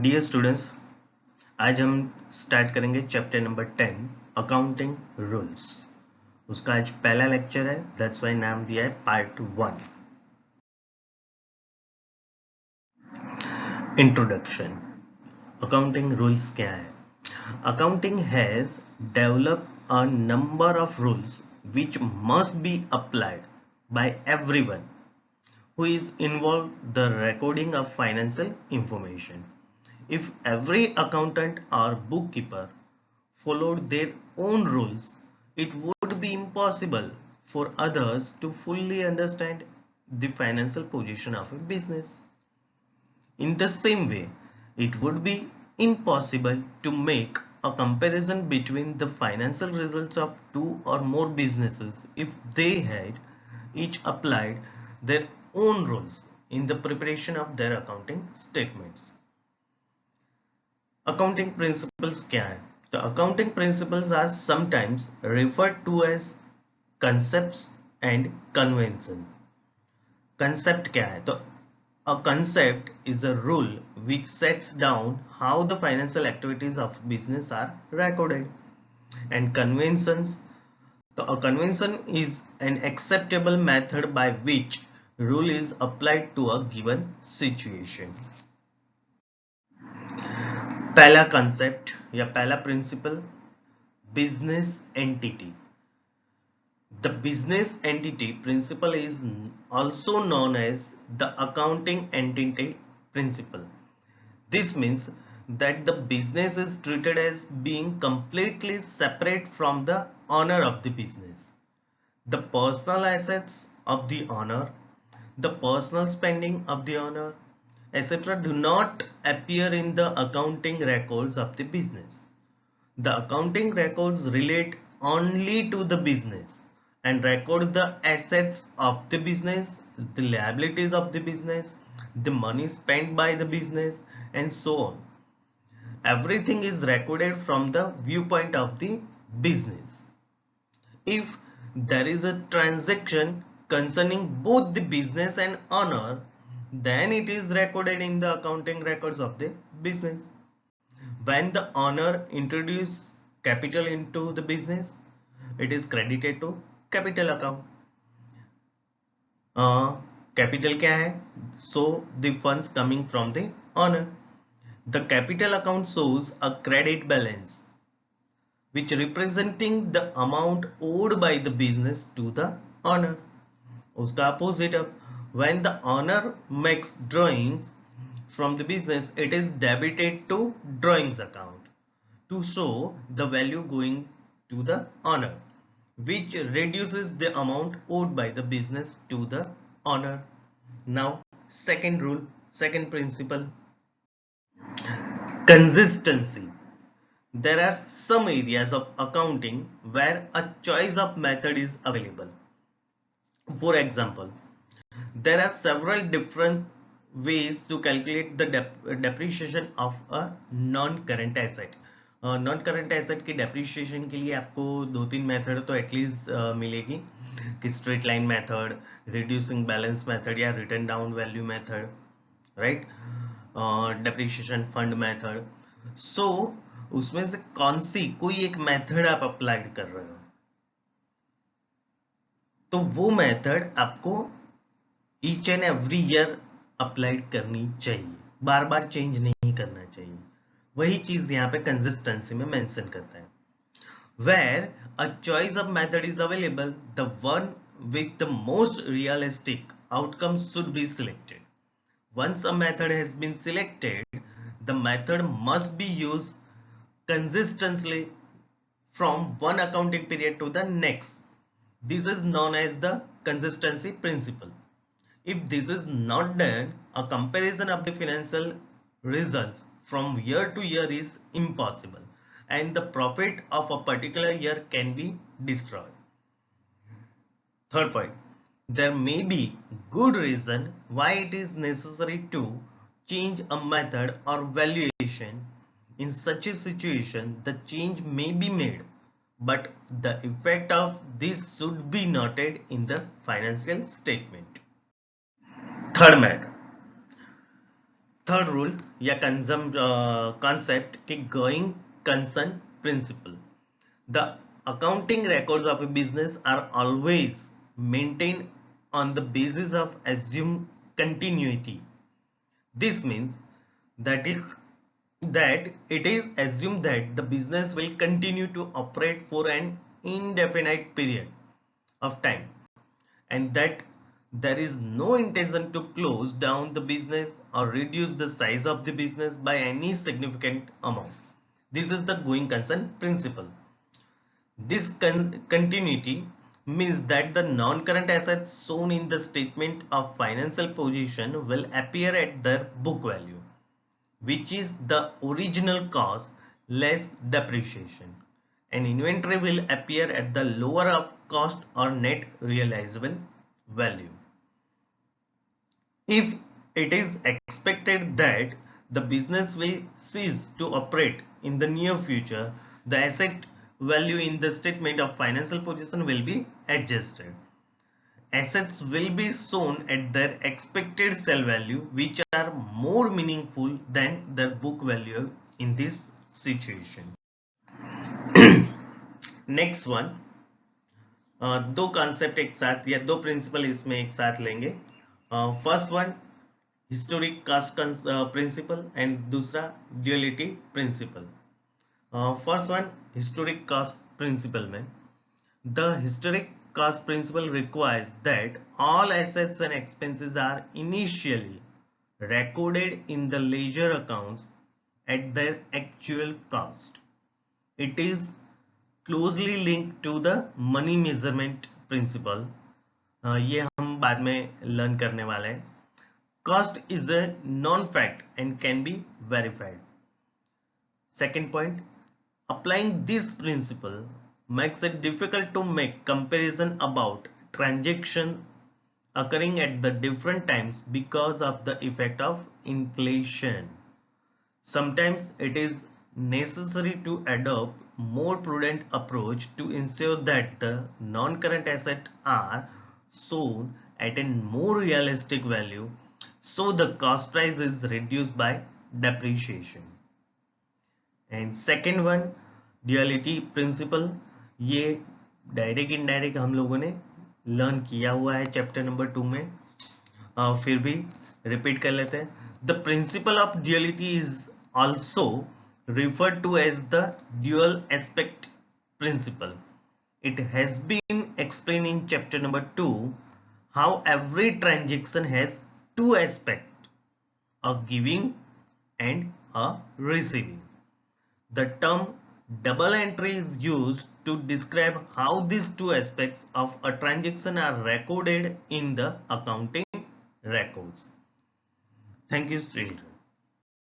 Dear students, आज हम start करेंगे चैप्टर नंबर 10 अकाउंटिंग रूल्स। उसका आज पहला लेक्चर है, दैट्स वाई नाम दिया है पार्ट 1। इंट्रोडक्शन। अकाउंटिंग रूल्स क्या है? Accounting has developed a number of rules which must be applied by everyone who is involved the recording of financial information. If every accountant or bookkeeper followed their own rules, it would be impossible for others to fully understand the financial position of a business. In the same way, it would be impossible to make a comparison between the financial results of two or more businesses if they had each applied their own rules in the preparation of their accounting statements. Accounting principles क्या है? The accounting principles are sometimes referred to as concepts and convention. Concept क्या है? तो a concept is a rule which sets down how the financial activities of business are recorded. And conventions, so a convention is an acceptable method by which rule is applied to a given situation. पहला concept या पहला principle, business entity. The business entity principle is also known as the accounting entity principle. This means that the business is treated as being completely separate from the owner of the business. The personal assets of the owner, the personal spending of the owner, etc. do not appear in the accounting records of the business. The accounting records relate only to the business and record the assets of the business, the liabilities of the business, the money spent by the business, and so on. Everything is recorded from the viewpoint of the business. If there is a transaction concerning both the business and owner, then it is recorded in the accounting records of the business. When the owner introduces capital into the business, it is credited to capital account. Capital क्या है? So the funds coming from the owner. The capital account shows a credit balance which representing the amount owed by the business to the owner. उसका opposite up, when the owner makes drawings from the business, it is debited to drawings account to show the value going to the owner, which reduces the amount owed by the business to the owner. Now, second rule, second principle, consistency. There are some areas of accounting where a choice of method is available. For example, there are several different ways to calculate the depreciation of a non-current asset. Non current asset की depreciation के लिए आपको दो तीन method तो at least मिलेगी कि straight line method, reducing balance method या written down value method, right, depreciation fund method. So उसमें से कौन सी कोई एक मेथड आप अप्लाइड कर रहे हो तो वो मेथड आपको each and every year applied करनी चाहिए, बार बार चेंज नहीं करना चाहिए. वही चीज यहाँ पे कंसिस्टेंसी में मेंशन करता है. Where a choice of method is available, the one with the most realistic outcome should be selected. Once a method has been selected, the method must be used consistently from one accounting period to the next. This is known as the consistency principle. If this is not done, a comparison of the financial results from year to year is impossible and the profit of a particular year can be destroyed. Third point, there may be good reason why it is necessary to change a method or valuation. In such a situation, the change may be made, but the effect of this should be noted in the financial statement. Third third rule या concept कि going concern principle. The accounting records of a business are always maintained on the basis of assumed continuity. This means that it is assumed that the business will continue to operate for an indefinite period of time, and that there is no intention to close down the business or reduce the size of the business by any significant amount. This is the going concern principle. This continuity means that the non-current assets shown in the statement of financial position will appear at their book value, which is the original cost less depreciation. And inventory will appear at the lower of cost or net realizable value. If it is expected that the business will cease to operate in the near future, the asset value in the statement of financial position will be adjusted. Assets will be shown at their expected sale value, which are more meaningful than their book value in this situation. Next one, दो concept एक साथ या दो principle इसमें एक साथ लेंगे. First one historic cost principle and दूसरा duality principle. First one historic cost principle में the historic cost principle requires that all assets and expenses are initially recorded in the ledger accounts at their actual cost. It is closely linked to the money measurement principle. ये हम बाद में learn करने वाले हैं. Cost is a non-fact and can be verified. Second point, applying this principle makes it difficult to make comparison about transactions occurring at the different times because of the effect of inflation. Sometimes it is necessary to adopt more prudent approach to ensure that the non-current assets are shown at a more realistic value, so the cost price is reduced by depreciation. And second one, duality principle. ये direct indirect हम लोगों ने learn किया हुआ है chapter number 2 में, फिर भी रिपीट कर लेते हैं. The principle of duality is also referred to as the dual aspect principle. It has been explained in chapter number 2 how every transaction has two aspects, a giving and a receiving. The term double entry is used to describe how these two aspects of a transaction are recorded in the accounting records. Thank you, students.